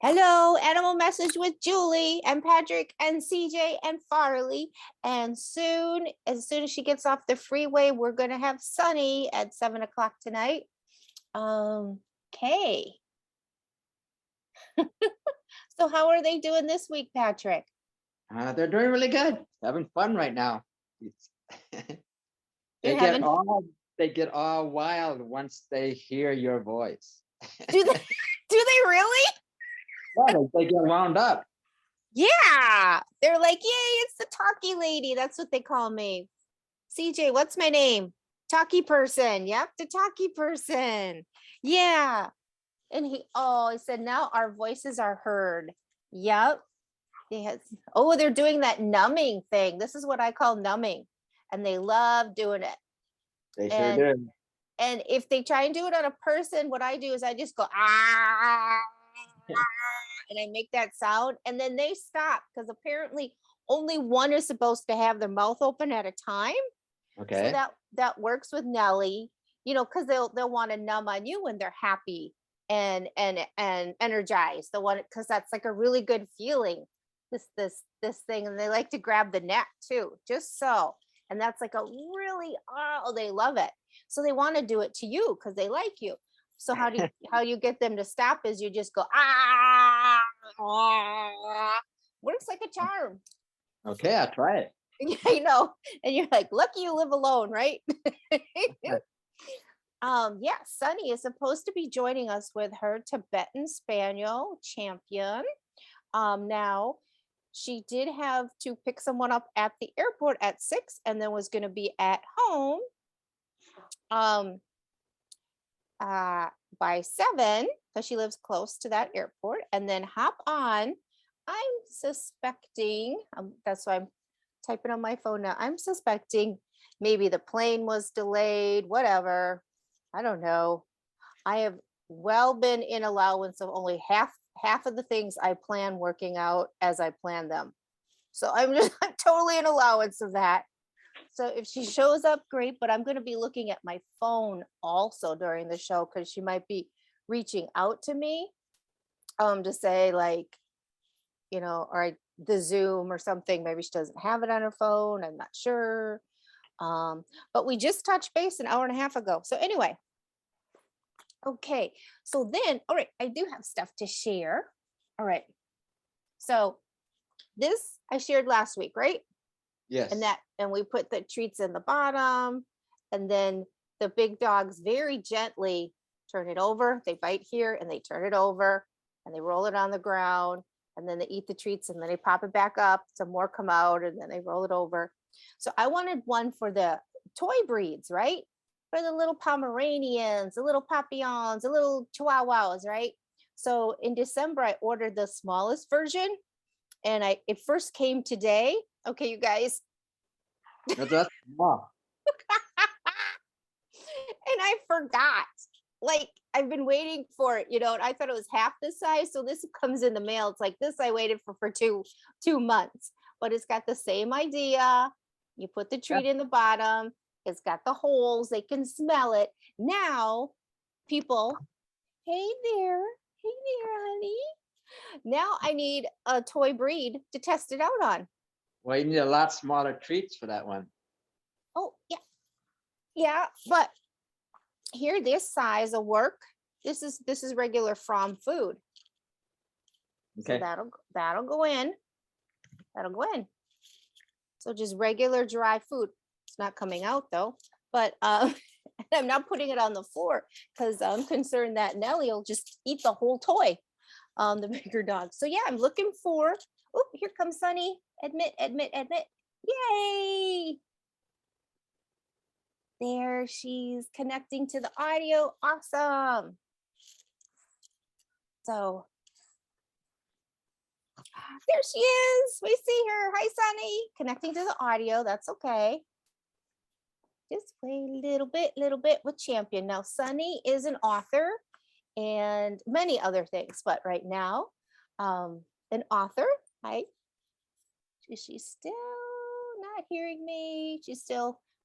Hello, Animal Message with Julie and Patrick and CJ and Farley. And soon, as soon as she gets off the freeway, we're going to have Sunny at 7 o'clock tonight. Okay. So how are they doing this week, Patrick? They're doing really good. Having fun right now. They're They get having, all they get all wild once they hear your voice. do they, do they really? Yeah, they get wound up. Yeah. They're like, yay, it's the talkie lady. That's what they call me. CJ, what's my name? Talkie person. Yep, the talkie person. Yeah. And he said, now our voices are heard. Yep. Yes. Oh, they're doing that numbing thing. This is what I call numbing. And they love doing it. They sure And do. and if they try and do it on a person, what I do is I just go ah, and I make that sound, and then they stop because apparently only one is supposed to have their mouth open at a time. So Okay. that works with Nelly, because they'll want to numb on you when they're happy and energized. The one because that's like a really good feeling. This thing, and they like to grab the neck too, just so. And that's like a really they love it. So they want to do it to you because they like you. So how you get them to stop is you just go ah. Works like a charm. Okay, I'll try it. And you're like, lucky you live alone, right? Yeah, Sunny is supposed to be joining us with her Tibetan Spaniel champion. Now she did have to pick someone up at the airport at 6 and then was going to be at home um by 7 because she lives close to that airport and then hop on. I'm suspecting that's why I'm typing on my phone now. I'm suspecting maybe the plane was delayed, whatever. I don't know. I have well been in allowance of only half of the things I plan working out as I plan them. So I'm just I'm totally in allowance of that. So if she shows up, great, but I'm going to be looking at my phone also during the show because she might be reaching out to me to say like, or the Zoom or something. Maybe she doesn't have it on her phone. I'm not sure. But we just touched base an hour and a half ago. So anyway, okay. So then, all right, I do have stuff to share. All right. So this I shared last week, right? Yes. And we put the treats in the bottom, and then the big dogs very gently turn it over. They bite here and they turn it over and they roll it on the ground, and then they eat the treats and then they pop it back up. Some more come out and then they roll it over. So I wanted one for the toy breeds, right? For the little Pomeranians, the little Papillons, the little Chihuahuas, right? So in December, I ordered the smallest version, and it first came today. Okay, you guys. That's wow. And I forgot. Like I've been waiting for it, and I thought it was half the size. So this comes in the mail. It's like this I waited for 2 months, but it's got the same idea. You put the treat in the bottom. It's got the holes. They can smell it. Now, people, hey there, honey. Now I need a toy breed to test it out on. Well, you need a lot smaller treats for that one. Oh, yeah. Yeah, but here this size will work. This is regular from food. Okay. So that'll go in. That'll go in. So just regular dry food. It's not coming out though. But I'm not putting it on the floor because I'm concerned that Nelly will just eat the whole toy. The bigger dog. So yeah, I'm looking for. Oh, here comes Sunny. Admit. Yay! There she's connecting to the audio. Awesome. So there she is. We see her. Hi, Sunny. Connecting to the audio. That's okay. Just wait a little bit with Champion. Now, Sunny is an author and many other things, but right now, an author. Hi. Is she still not hearing me?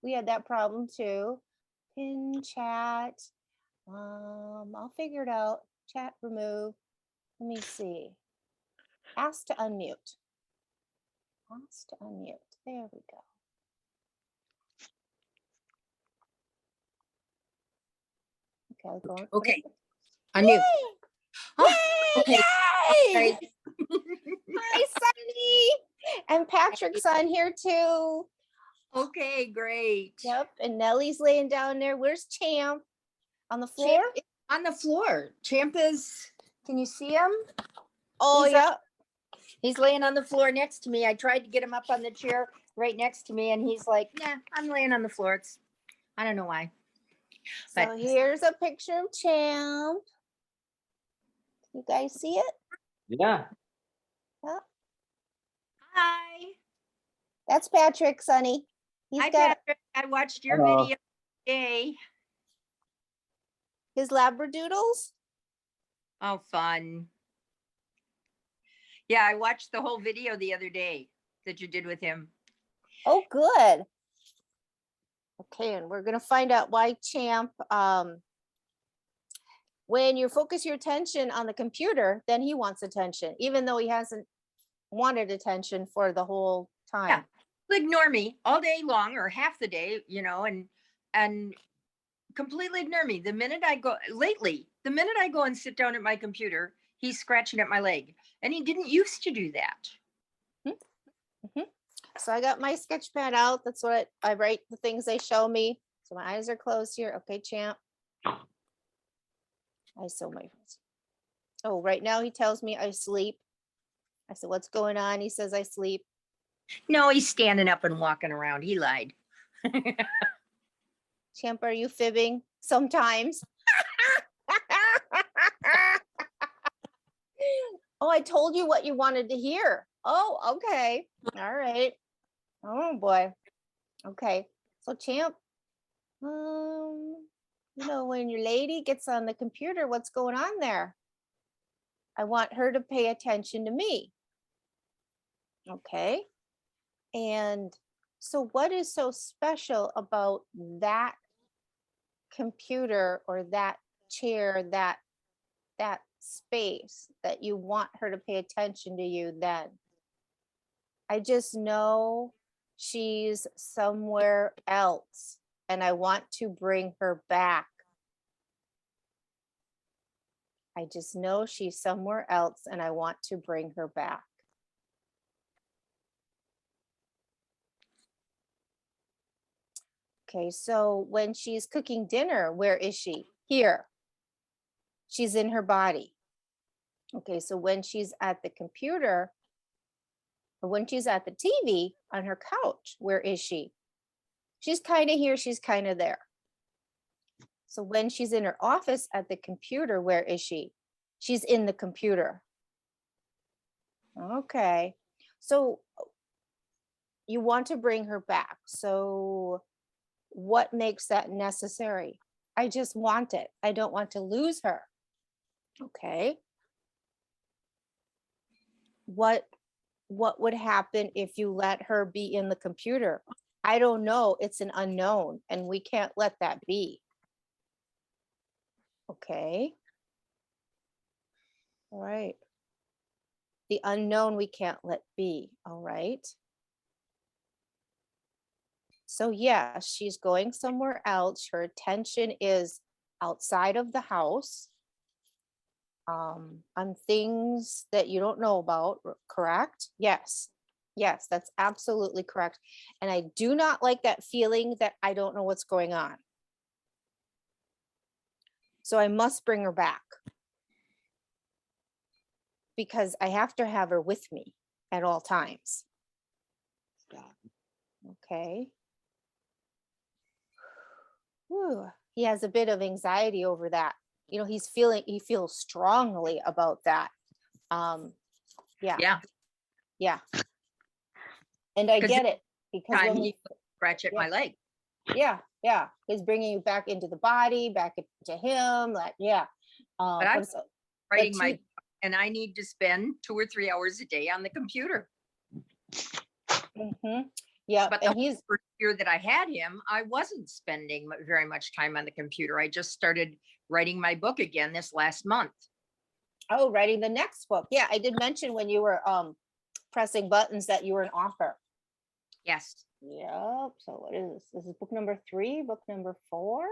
We had that problem too. Pin chat. I'll figure it out. Chat remove. Let me see. Ask to unmute. Ask to unmute. There we go. Okay, I'll go. Okay. Unmute. Oh, okay. Yay! Right. Hi, Sunny. And Patrick's on here too. Okay, great. Yep. And Nellie's laying down there. Where's Champ? On the floor? Champ is on the floor. Champ is, can you see him? Oh, He's yeah. He's laying on the floor next to me. I tried to get him up on the chair right next to me, and he's like, "Nah, I'm laying on the floor." I don't know why. So But here's a picture of Champ. You guys see it? Yeah. Yeah. hi. That's Patrick, Sunny. He's Hi, got Patrick. I watched your Hello. video today. his Labradoodles. Oh, fun. Yeah, I watched the whole video the other day that you did with him. Oh, good. Okay, and we're gonna find out why Champ, when you focus your attention on the computer, then he wants attention, even though he hasn't wanted attention for the whole time. Yeah. He'll ignore me all day long or half the day, and completely ignore me. The minute I go and sit down at my computer, he's scratching at my leg. And he didn't used to do that. So I got my sketch pad out. That's what I write the things they show me. So my eyes are closed here. Okay, Champ. I sew my. Oh, right now he tells me I sleep. I said, what's going on? He says I sleep. No, he's standing up and walking around. He lied. Champ, are you fibbing? Sometimes. Oh, I told you what you wanted to hear. Oh, okay. All right. Oh boy. Okay. So Champ, when your lady gets on the computer, what's going on there? I want her to pay attention to me. Okay. And so what is so special about that computer or that chair, that space that you want her to pay attention to you then? I just know she's somewhere else and I want to bring her back. I just know she's somewhere else and I want to bring her back. Okay, so when she's cooking dinner, where is she? Here. She's in her body. Okay, so when she's at the computer or when she's at the TV on her couch, where is she? She's kind of here, she's kind of there. So when she's in her office at the computer, where is she? She's in the computer. Okay, so you want to bring her back. So what makes that necessary? I just want it. I don't want to lose her. Okay. What would happen if you let her be in the computer? I don't know. It's an unknown and we can't let that be. Okay. All right. The unknown we can't let be. All right. So yeah, she's going somewhere else. Her attention is outside of the house, on things that you don't know about, correct? Yes. Yes, that's absolutely correct. And I do not like that feeling that I don't know what's going on. So I must bring her back because I have to have her with me at all times. Okay. Whew. He has a bit of anxiety over that. He feels strongly about that. Yeah. And I get it because when he scratch at my leg. Yeah. He's bringing you back into the body, back into him. Like, yeah. But I'm writing my, and I need to spend 2 or 3 hours a day on the computer. Yeah. But the first year that I had him, I wasn't spending very much time on the computer. I just started writing my book again this last month. Oh, writing the next book. Yeah, I did mention when you were pressing buttons that you were an author. Yes. Yep. So what is this? This is book number 3, book number 4,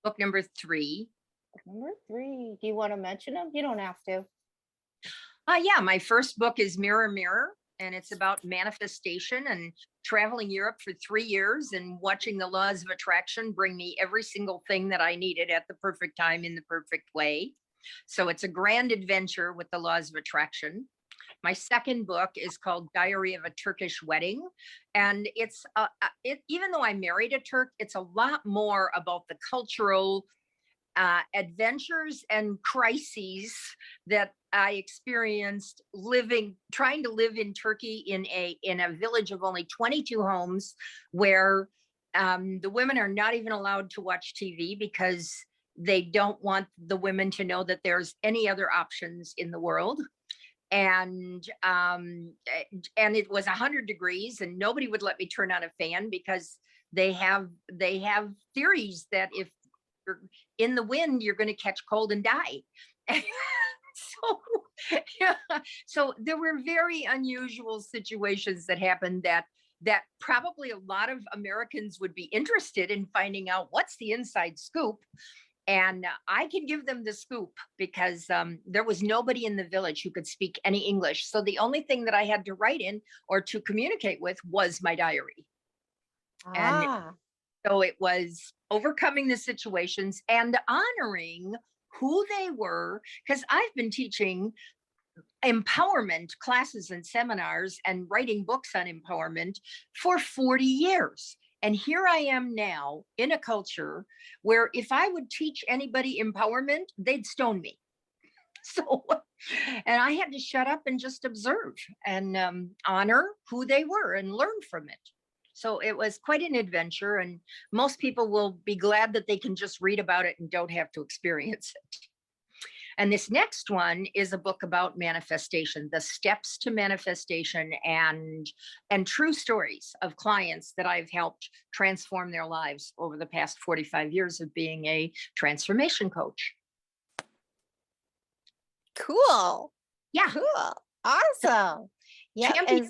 Book number 3. book number 3. Do you want to mention them? You don't have to. Yeah, my first book is Mirror Mirror, and it's about manifestation and traveling Europe for 3 years and watching the laws of attraction bring me every single thing that I needed at the perfect time in the perfect way. So it's a grand adventure with the laws of attraction. My second book is called Diary of a Turkish Wedding. And it's, even though I married a Turk, it's a lot more about the cultural adventures and crises that I experienced trying to live in Turkey in a village of only 22 homes, where the women are not even allowed to watch TV because they don't want the women to know that there's any other options in the world. And it was 100 degrees, and nobody would let me turn on a fan because they have theories that if you're in the wind, you're going to catch cold and die. So, yeah, so there were very unusual situations that happened that probably a lot of Americans would be interested in finding out what's the inside scoop. And I can give them the scoop because there was nobody in the village who could speak any English. So the only thing that I had to write in or to communicate with was my diary. And so it was overcoming the situations and honoring who they were, because I've been teaching empowerment classes and seminars and writing books on empowerment for 40 years. And here I am now in a culture where if I would teach anybody empowerment, they'd stone me. So, and I had to shut up and just observe and honor who they were and learn from it. So it was quite an adventure, and most people will be glad that they can just read about it and don't have to experience it. And this next one is a book about manifestation, the steps to manifestation, and true stories of clients that I've helped transform their lives over the past 45 years of being a transformation coach. Cool. Yeah. Cool. Awesome. Yeah. Champion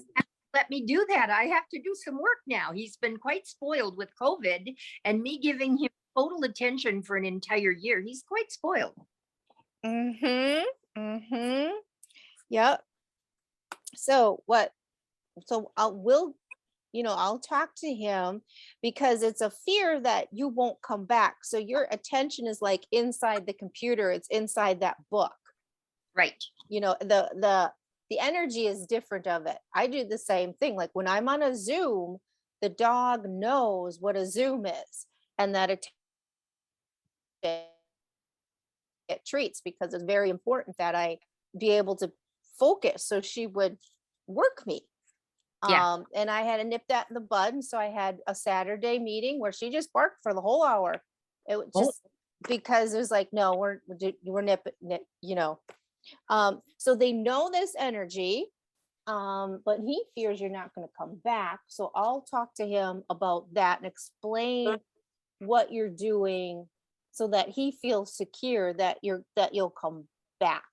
let me do that. I have to do some work now. He's been quite spoiled with COVID and me giving him total attention for an entire year. He's quite spoiled. Yep. So I'll talk to him, because it's a fear that you won't come back. So your attention is like inside the computer. It's inside that book. Right. The energy is different of it. I do the same thing. Like when I'm on a Zoom, the dog knows what a Zoom is, and that it treats, because it's very important that I be able to focus. So she would work me. Yeah. And I had to nip that in the bud. And so I had a Saturday meeting where she just barked for the whole hour. It was just because it was like, no, we're so they know this energy, but he fears you're not going to come back. So I'll talk to him about that and explain what you're doing so that he feels secure that you'll come back.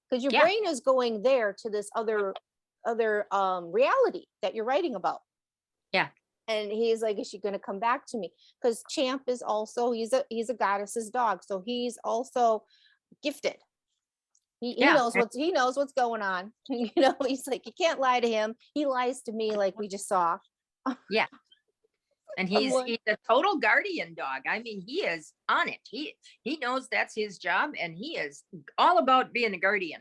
Because your brain is going there to this other reality that you're writing about. Yeah. And he's like, is she going to come back to me? Because Champ is also, he's a goddess's dog. So he's also gifted. He knows what's going on. He's like, you can't lie to him. He lies to me, like we just saw. Yeah. And he's a total guardian dog. I mean, he is on it. He knows that's his job, and he is all about being a guardian.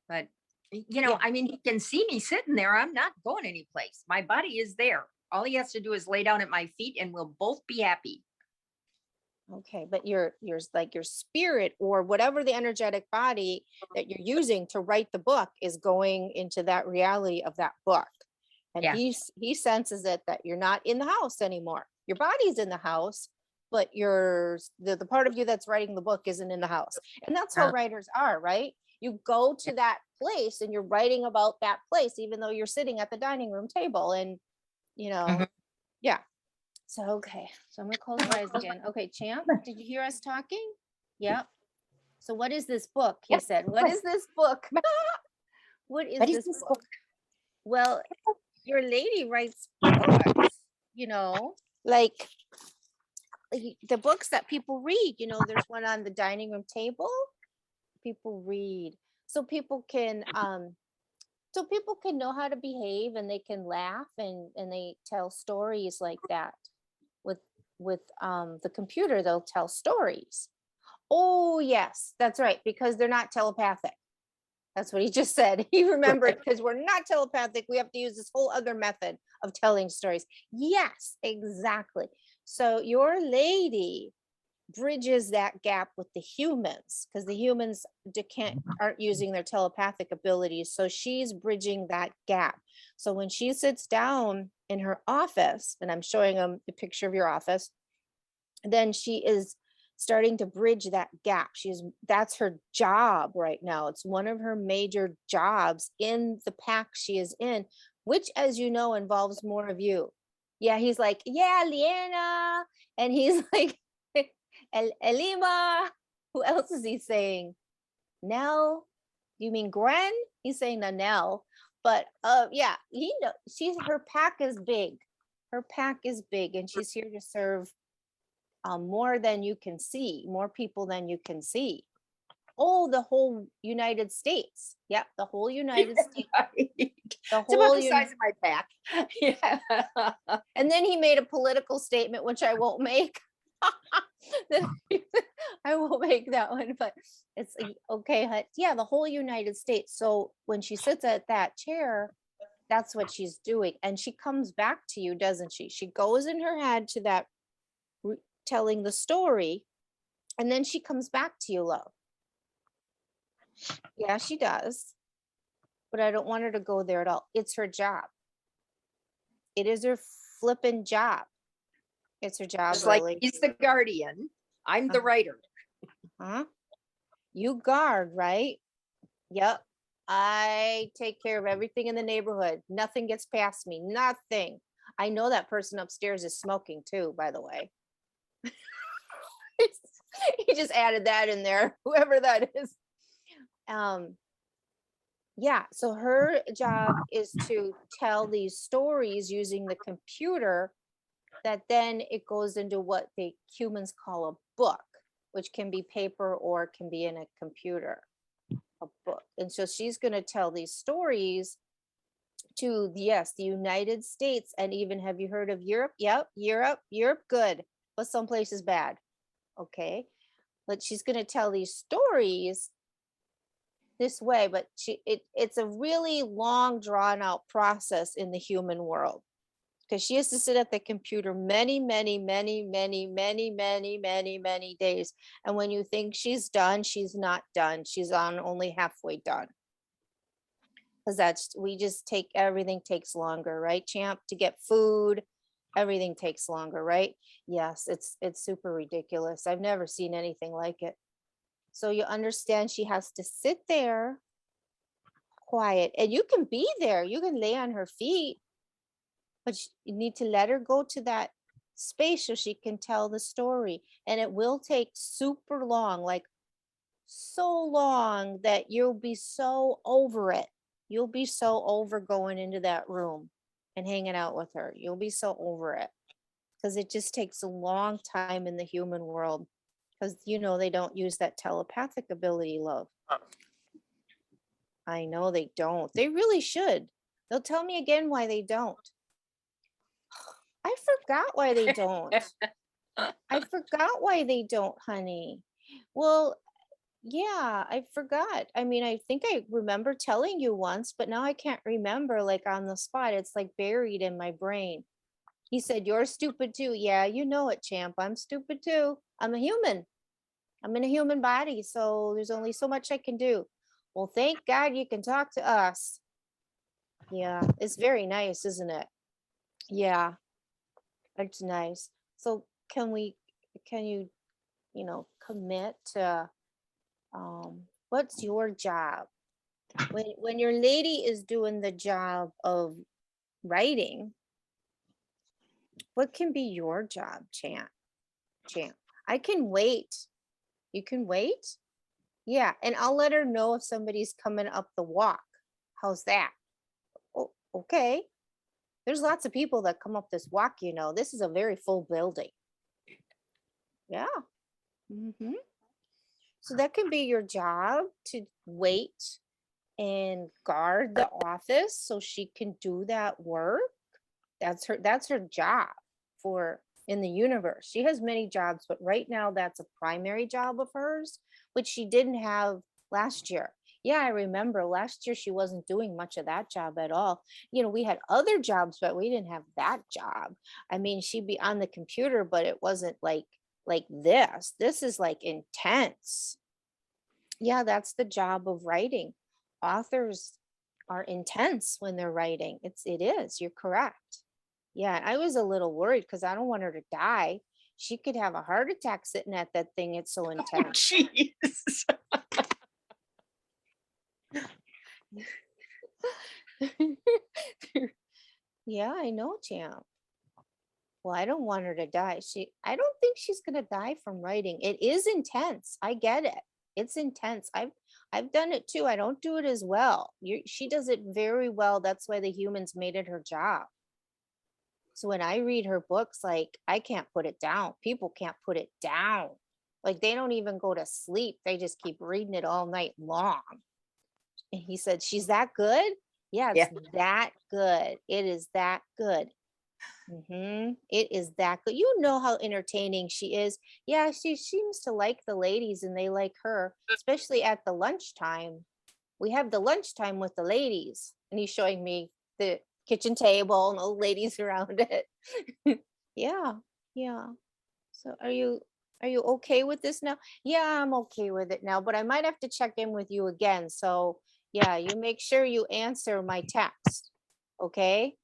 But I mean, he can see me sitting there. I'm not going anyplace. My body is there. All he has to do is lay down at my feet, and we'll both be happy. Okay, but your spirit, or whatever the energetic body that you're using to write the book, is going into that reality of that book. And he senses it, that you're not in the house anymore. Your body's in the house, but the part of you that's writing the book isn't in the house. And that's how writers are, right? You go to that place and you're writing about that place, even though you're sitting at the dining room table. And yeah. So, okay. So I'm going to close my eyes again. Okay, Champ, did you hear us talking? Yep. So what is this book? He Yep. said, what is this book? What is this book? Well, your lady writes books, like the books that people read. There's one on the dining room table. People read. So people can know how to behave, and they can laugh, and they tell stories like that. With the computer, they'll tell stories. Oh yes, that's right, because they're not telepathic. That's what he just said. He remembered, because we're not telepathic. We have to use this whole other method of telling stories. Yes, exactly. So your lady bridges that gap with the humans, because the humans aren't using their telepathic abilities. So she's bridging that gap. So when she sits down in her office, and I'm showing them the picture of your office, then she is starting to bridge that gap. That's her job right now. It's one of her major jobs in the pack she is in, which, as you know, involves more of you. Yeah, he's like, yeah, Liana. And he's like, Elima. Who else is he saying? Nell? You mean Gren? He's saying Nanelle. But yeah, her pack is big. Her pack is big, and she's here to serve more than you can see, more people than you can see. Oh, the whole United States. Yep, the whole United States. The It's about whole the size of my pack. Yeah. And then he made a political statement, which I won't make. I won't make that one, but it's okay. Yeah, the whole United States. So when she sits at that chair, that's what she's doing. And she comes back to you, doesn't she? She goes in her head to that telling the story, and then she comes back to you, love. Yeah, she does. But I don't want her to go there at all. It's her job. It is her flippin' job. It's her job, Just really. like he's the guardian, I'm the writer. Huh? You guard, right? Yep. I take care of everything in the neighborhood. Nothing gets past me. Nothing. I know that person upstairs is smoking too, by the way. He just added that in there, whoever that is. Yeah, so her job is to tell these stories using the computer, that then it goes into what the humans call a book, which can be paper or can be in a computer, a book. And so she's going to tell these stories to, yes, the United States, and even, have you heard of Europe? Yep, Europe, good, but some places bad. Okay, but she's going to tell these stories this way, but it's a really long, drawn out process in the human world, because she has to sit at the computer many days. And when you think she's done, she's not done. She's on only halfway done, because everything takes longer, right, champ? To get food, everything takes longer, right? Yes, it's super ridiculous. I've never seen anything like it. So you understand, she has to sit there quiet, and you can be there, you can lay on her feet, but you need to let her go to that space so she can tell the story. And it will take super long, like so long that you'll be so over it. You'll be so over going into that room and hanging out with her. You'll be so over it, because it just takes a long time in the human world, because they don't use that telepathic ability, love. I know they don't. They really should. They'll tell me again why they don't. I forgot why they don't. I forgot why they don't, honey. Well, yeah, I forgot. I mean, I think I remember telling you once, but now I can't remember, like, on the spot. It's like buried in my brain. He said, "You're stupid too." Yeah, you know it, champ. I'm stupid too. I'm a human. I'm in a human body, so there's only so much I can do. Well, thank God you can talk to us. Yeah, it's very nice, isn't it? Yeah, it's nice. So can you, commit to, what's your job? When your lady is doing the job of writing, what can be your job, champ? I can wait. You can wait? Yeah, and I'll let her know if somebody's coming up the walk. How's that? Oh, okay. There's lots of people that come up this walk, you know. This is a very full building. Yeah. Hmm. So that can be your job, to wait and guard the office so she can do that work. That's her job for in the universe. She has many jobs, but right now that's a primary job of hers, which she didn't have last year. Yeah, I remember last year she wasn't doing much of that job at all. You know, we had other jobs, but we didn't have that job. I mean, she'd be on the computer, but it wasn't like this. This is like intense. Yeah, that's the job of writing. Authors are intense when they're writing. It is. You're correct. Yeah, I was a little worried because I don't want her to die. She could have a heart attack sitting at that thing. It's so Oh, intense. jeez. Yeah, I know, champ. Well, I don't want her to die. I don't think she's gonna die from writing. It is intense. I get it. It's intense. I've done it too. I don't do it as well. She does it very well. That's why the humans made it her job. So when I read her books, like I can't put it down. People can't put it down. Like they don't even go to sleep. They just keep reading it all night long. And he said, "She's that good?" Yeah, it's Yeah. that good. It is that good. It is that good. You know how entertaining she is. Yeah, she seems to like the ladies and they like her, especially at the lunchtime. We have the lunchtime with the ladies, and he's showing me the kitchen table and old ladies around it. Yeah, yeah. So are you okay with this now? Yeah, I'm okay with it now, but I might have to check in with you again. So yeah, you make sure you answer my text. Okay?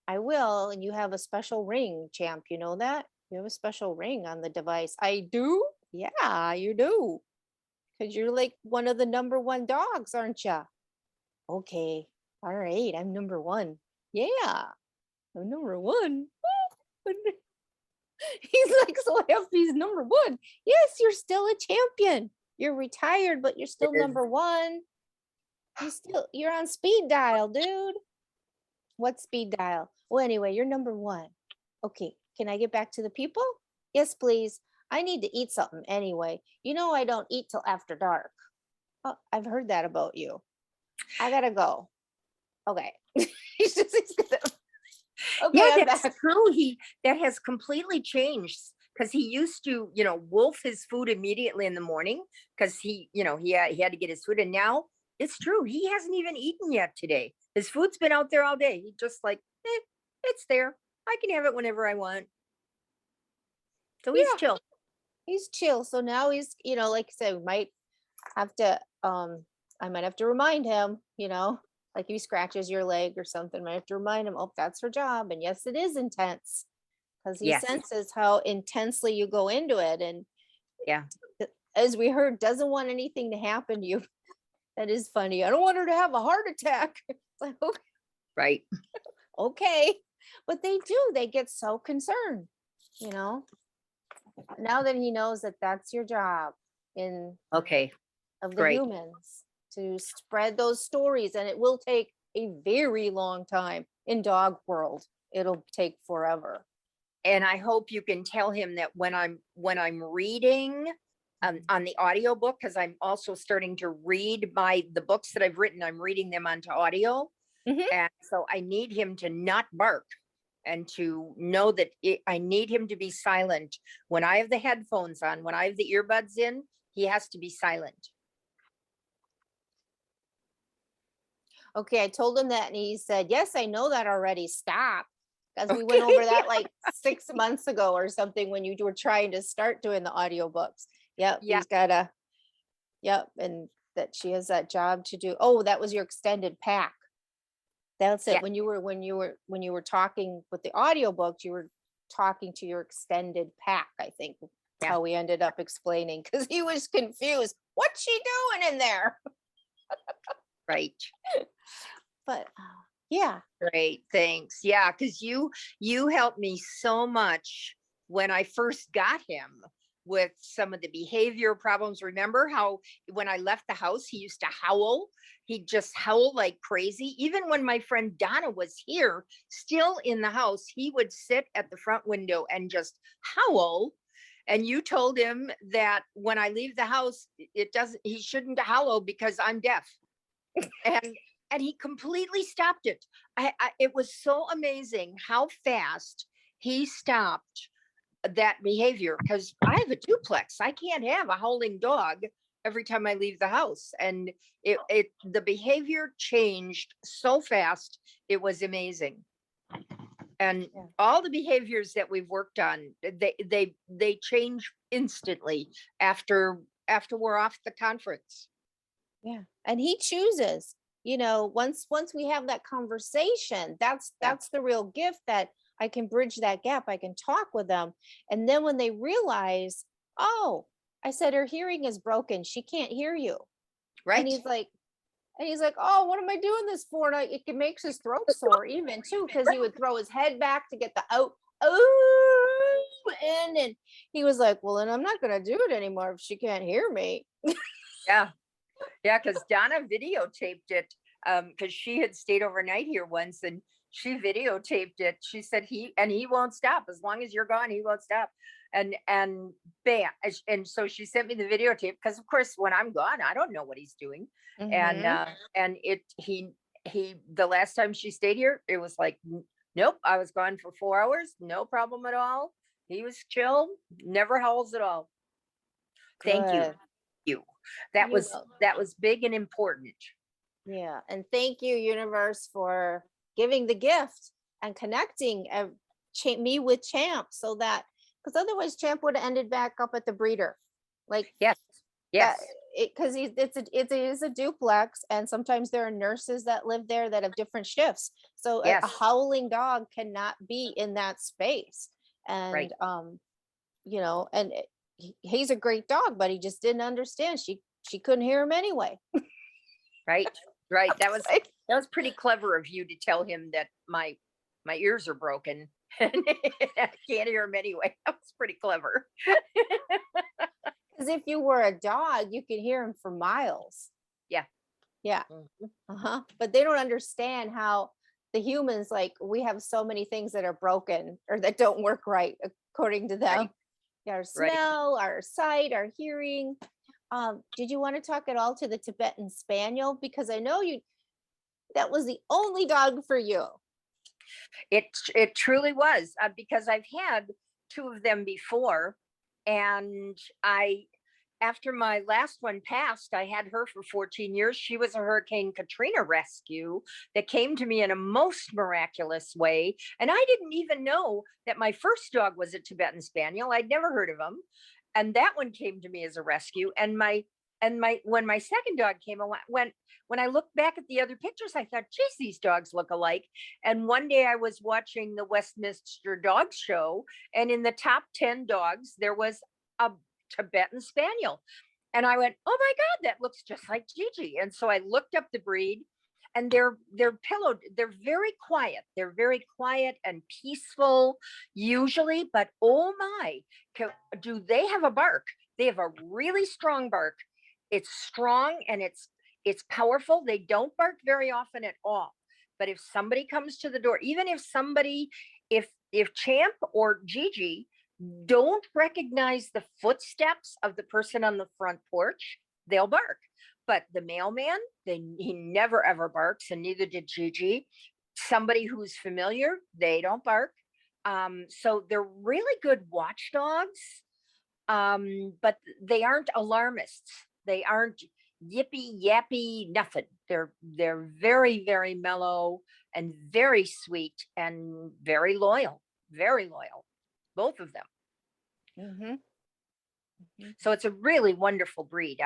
I will, and you have a special ring, champ. You know that? You have a special ring on the device. I do? Yeah, you do. Because you're like one of the number one dogs, aren't you? Okay. All right. I'm number one. Yeah. I'm number one. He's like so happy he's number one. Yes, you're still a champion. You're retired, but you're It still is. number one. You're on speed dial, dude. What speed dial? Well, anyway, you're number one. Okay, can I get back to the people? Yes, please. I need to eat something anyway. You know, I don't eat till after dark. Oh, I've heard that about you. I gotta go. Okay. He's gonna, okay, Yeah, I'm that's back. true. That has completely changed because he used to, wolf his food immediately in the morning because he had to get his food. And now it's true. He hasn't even eaten yet today. His food's been out there all day. He just like, it's there. I can have it whenever I want. So he's Yeah, chill. he's chill. So now he's, like I said, we might have to, I might have to remind him, like if he scratches your leg or something, I might have to remind him, oh, that's her job. And yes, it is intense because he Yes. senses how intensely you go into it. And Yeah. as we heard, doesn't want anything to happen to you. That is funny. I don't want her to have a heart attack. It's like, Right. okay. But they do, they get so concerned, you know. Now that he knows that that's your job in Okay. of the Great. humans to spread those stories, and it will take a very long time in dog world. It'll take forever. And I hope you can tell him that when I'm reading on the audio book, because I'm also starting to read the books that I've written, I'm reading them onto audio. Mhm. And so I need him to not bark and to know that I need him to be silent. When I have the headphones on, when I have the earbuds in, he has to be silent. Okay, I told him that and he said, "Yes, I know that already. Stop." Because we went over that like 6 months ago or something when you were trying to start doing the audiobooks. Yep, Yeah. he's gotta, yep, and that she has that job to do. Oh, that was your extended pack. That's it. Yeah. When you were talking with the audiobooks, you were talking to your extended pack, I think. That's Yeah. how we ended up explaining because he was confused. What's she doing in there? Right. But yeah. Great. Thanks. Yeah. Cause you helped me so much when I first got him. with some of the behavior problems. Remember how when I left the house, he used to howl? He'd just howl like crazy. Even when my friend Donna was here, still in the house, he would sit at the front window and just howl. And you told him that when I leave the house, he shouldn't howl because I'm deaf. And he completely stopped it. It was so amazing how fast he stopped that behavior, because I have a duplex. I can't have a howling dog every time I leave the house. And the behavior changed so fast. It was amazing. And Yeah. all the behaviors that we've worked on, they change instantly after we're off the conference. Yeah. And he chooses, once we have that conversation, that's the real gift, that I can bridge that gap. I can talk with them. And then when they realize, oh, I said her hearing is broken, she can't hear you. Right. And he's like, oh, what am I doing this for? And it makes his throat sore even too, because he would throw his head back to get the in, and he was like, well, then I'm not gonna do it anymore if she can't hear me. Yeah, because Donna videotaped it, because she had stayed overnight here once, and she videotaped it. She said he won't stop as long as you're gone. He won't stop. And bam, and so she sent me the videotape, because of course when I'm gone, I don't know what he's doing. Mhm. And he the last time she stayed here, it was like, nope, I was gone for 4 hours, no problem at all. He was chill, never howls at all. Thank you. Good. That You're was welcome. big and important. Yeah. And thank you, universe, for giving the gift and connecting me with Champ, so that, because otherwise Champ would have ended back up at the breeder. Like Yes. that, Yes. because it is a duplex, and sometimes there are nurses that live there that have different shifts. So a Yes. howling dog cannot be in that space. Right. And and he's a great dog, but he just didn't understand. She couldn't hear him anyway. Right. Right. That was Like, pretty clever of you to tell him that my ears are broken and I can't hear him anyway. That was pretty clever. because if you were a dog, you could hear him for miles. Yeah. Yeah. Mhm. But they don't understand how the humans, like, we have so many things that are broken or that don't work right according to them. Right. Yeah, our Right. smell, our sight, our hearing. Did you want to talk at all to the Tibetan Spaniel? Because I know that was the only dog for you. It truly was, because I've had 2 of them before, and after my last one passed, I had her for 14 years. She was a Hurricane Katrina rescue that came to me in a most miraculous way, and I didn't even know that my first dog was a Tibetan Spaniel. I'd never heard of him, and that one came to me as a rescue. And when my second dog came, when I looked back at the other pictures, I thought, geez, these dogs look alike. And one day I was watching the Westminster Dog Show, and in the top 10 dogs, there was a Tibetan Spaniel. And I went, oh my God, that looks just like Gigi. And so I looked up the breed, and they're pillowed. They're very quiet. They're very quiet and peaceful usually, but oh my, do they have a bark? They have a really strong bark. It's strong and it's powerful. They don't bark very often at all. But if somebody comes to the door, even if Champ or Gigi don't recognize the footsteps of the person on the front porch, they'll bark. But the mailman, he never ever barks, and neither did Gigi. Somebody who's familiar, they don't bark. So they're really good watchdogs, but they aren't alarmists. They aren't yippy yappy nothing. They're very, very mellow and very sweet and very loyal, both of them. Mm-hmm. So it's a really wonderful breed.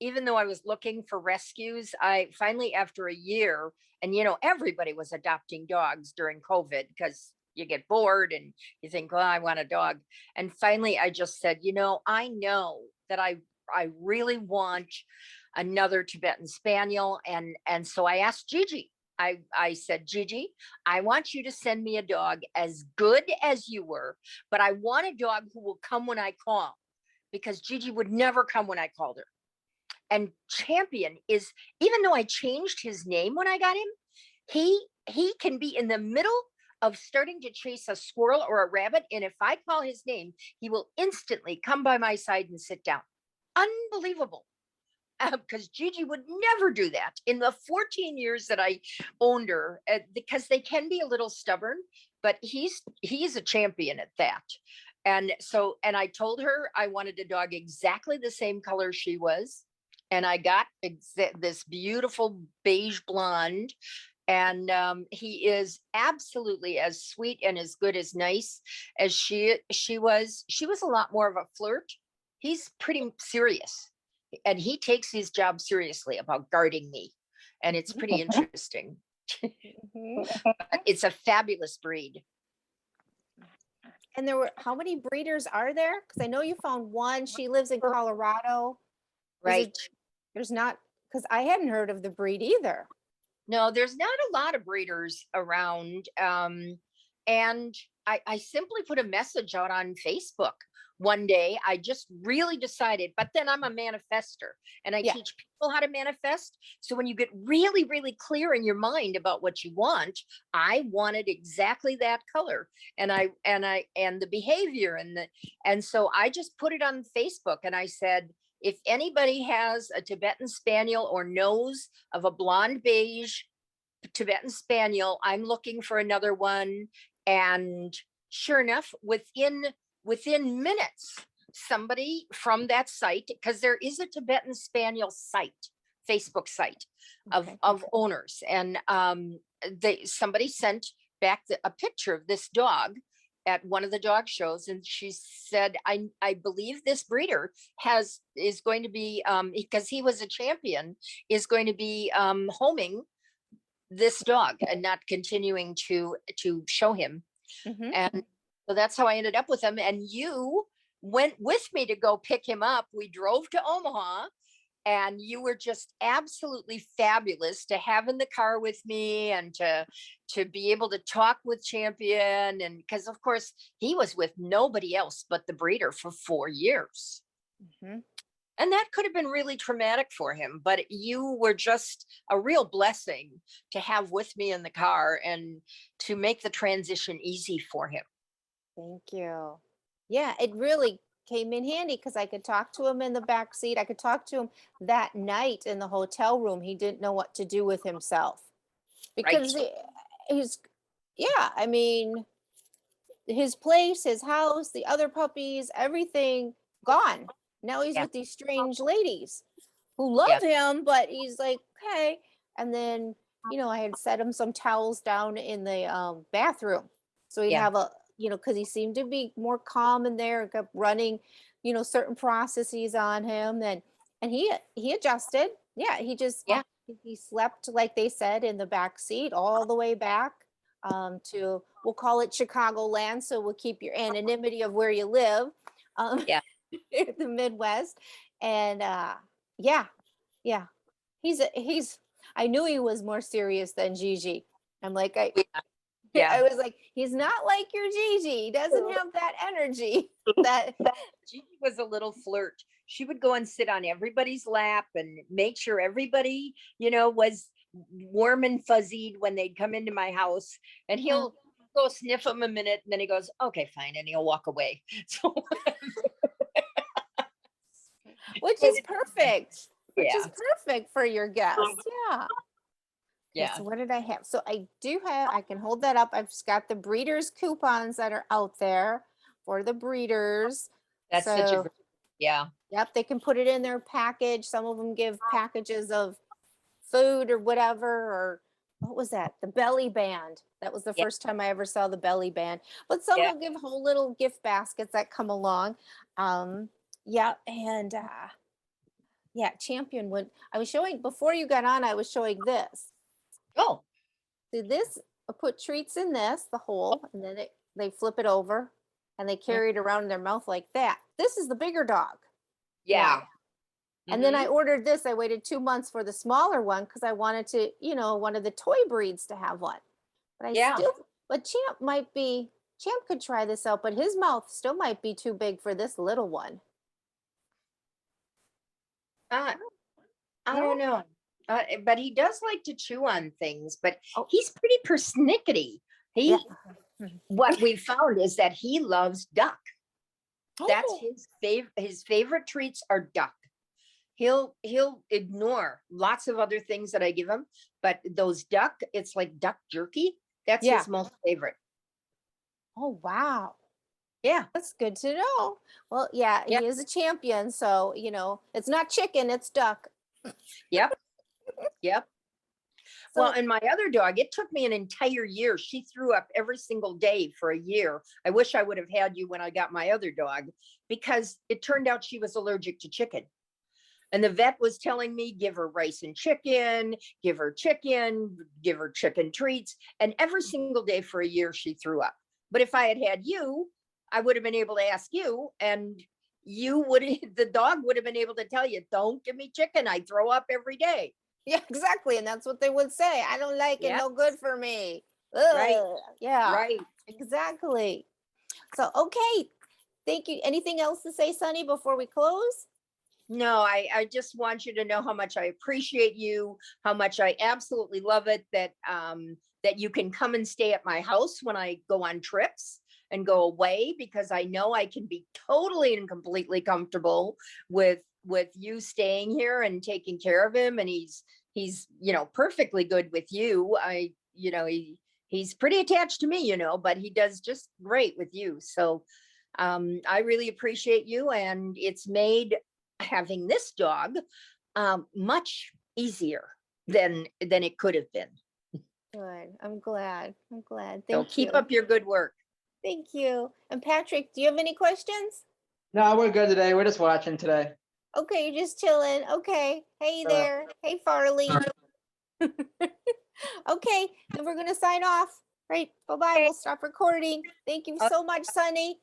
Even though I was looking for rescues, I finally, after a year, and everybody was adopting dogs during COVID because you get bored and you think, well, I want a dog. And finally I just said, I know that I really want another Tibetan Spaniel. And so I asked Gigi. I said, Gigi, I want you to send me a dog as good as you were, but I want a dog who will come when I call, because Gigi would never come when I called her. And Champion is, even though I changed his name when I got him, he can be in the middle of starting to chase a squirrel or a rabbit, and if I call his name, he will instantly come by my side and sit down. Unbelievable. Because Gigi would never do that in the 14 years that I owned her, because they can be a little stubborn, but he's a champion at that. And so, and I told her I wanted a dog exactly the same color she was, and I got this beautiful beige blonde. And he is absolutely as sweet and as good as nice as she was. She was a lot more of a flirt. He's pretty serious, and he takes his job seriously about guarding me, and it's pretty interesting. Mhm. But it's a fabulous breed. And there were, how many breeders are there? Because I know you found one. She lives in Colorado. Is Right. it, there's not, because I hadn't heard of the breed either. No, there's not a lot of breeders around. And I simply put a message out on Facebook one day. I just really decided, but then I'm a manifester, and I Yeah. teach people how to manifest. So when you get really, really clear in your mind about what you want, I wanted exactly that color, and the behavior, and so I just put it on Facebook, and I said, if anybody has a Tibetan Spaniel or knows of a blonde beige Tibetan Spaniel, I'm looking for another one. And sure enough, within minutes, somebody from that site, because there is a Tibetan Spaniel site, Facebook site of Okay. owners, and somebody sent back a picture of this dog at one of the dog shows, and she said, I believe this breeder is going to be, because he was a champion, is going to be homing this dog and not continuing to show him. Mhm. And so that's how I ended up with him. And you went with me to go pick him up. We drove to Omaha, and you were just absolutely fabulous to have in the car with me, and to be able to talk with Champion. And because of course he was with nobody else but the breeder for 4 years. Mhm. And that could have been really traumatic for him, but you were just a real blessing to have with me in the car, and to make the transition easy for him. Thank you. Yeah, it really came in handy because I could talk to him in the back seat. I could talk to him that night in the hotel room. He didn't know what to do with himself Right. because he's, yeah, I mean, his place, his house, the other puppies, everything gone. Now he's Yeah. with these strange ladies who love Yeah. him, but he's like, okay. And then, I had set him some towels down in the bathroom. So he'd Yeah. have because he seemed to be more calm in there and kept running, certain processes on him. And he adjusted. Yeah, he just, Yeah. he slept, like they said, in the back seat all the way back to, we'll call it Chicagoland. So we'll keep your anonymity of where you live, Yeah. in the Midwest. And yeah, yeah. He's I knew he was more serious than Gigi. I'm like, Yeah. Yeah. I was like, he's not like your Gigi. He doesn't have that energy. That Gigi was a little flirt. She would go and sit on everybody's lap and make sure everybody, was warm and fuzzied when they'd come into my house. And he'll go sniff them a minute, and then he goes, okay, fine. And he'll walk away. So, which is perfect. Which yeah. is perfect for your guests. Yeah. Okay, Yeah. so what did I have? So I can hold that up. I've just got the breeders coupons that are out there for the breeders. That's such a So, great, yeah. yep, they can put it in their package. Some of them give packages of food or whatever, or what was that? The belly band. That was the Yeah. first time I ever saw the belly band. But some Yeah. will give whole little gift baskets that come along. Yeah, and yeah, Champion would. I was showing before you got on. I was showing this. Oh, See this? I put treats in this, the hole, and then they flip it over, and they carry it around in their mouth like that. This is the bigger dog. yeah. One. And then I Mhm. ordered this. I waited 2 months for the smaller one because I wanted to, one of the toy breeds to have one. But Yeah. but Champ could try this out, but his mouth still might be too big for this little one. Uh, I No? don't know. But he does like to chew on things, but Oh, he's pretty persnickety. yeah. He, what we found is that he loves duck. That's Oh, his favorite treats are duck. He'll ignore lots of other things that I give him, but those duck, it's like duck jerky. That's yeah. his most favorite. Oh, wow. Yeah. That's good to know. Well, yeah, Yeah. he is a champion. So, it's not chicken, it's duck. Yep. Yep. Well, So, and my other dog, it took me an entire year. She threw up every single day for a year. I wish I would have had you when I got my other dog because it turned out she was allergic to chicken. And the vet was telling me, give her rice and chicken, give her chicken treats. And every single day for a year, she threw up. But if I had had you, I would have been able to ask you, and the dog would have been able to tell you, don't give me chicken. I throw up every day. yeah, exactly. And that's what they would say. I don't like it. Yeah, No good for me. right, Ugh. Yeah, right. exactly. So, okay. Thank you. Anything else to say, Sunny, before we close? No, I just want you to know how much I appreciate you, how much I absolutely love it that you can come and stay at my house when I go on trips and go away, because I know I can be totally and completely comfortable with you staying here and taking care of him. And he's perfectly good with you. He's pretty attached to me, but he does just great with you. So I really appreciate you, and it's made having this dog much easier than it could have been. Good. I'm glad. I'm glad. So Thank keep you. up your good work. Thank you. And Patrick, do you have any questions? No, we're good today. We're just watching today. Okay, you're just chilling. Okay. Hey Uh, there. Hey, Farley. Okay, then we're going to sign off. Right. Bye bye. Okay. We'll stop recording. Thank you so much, Sunny.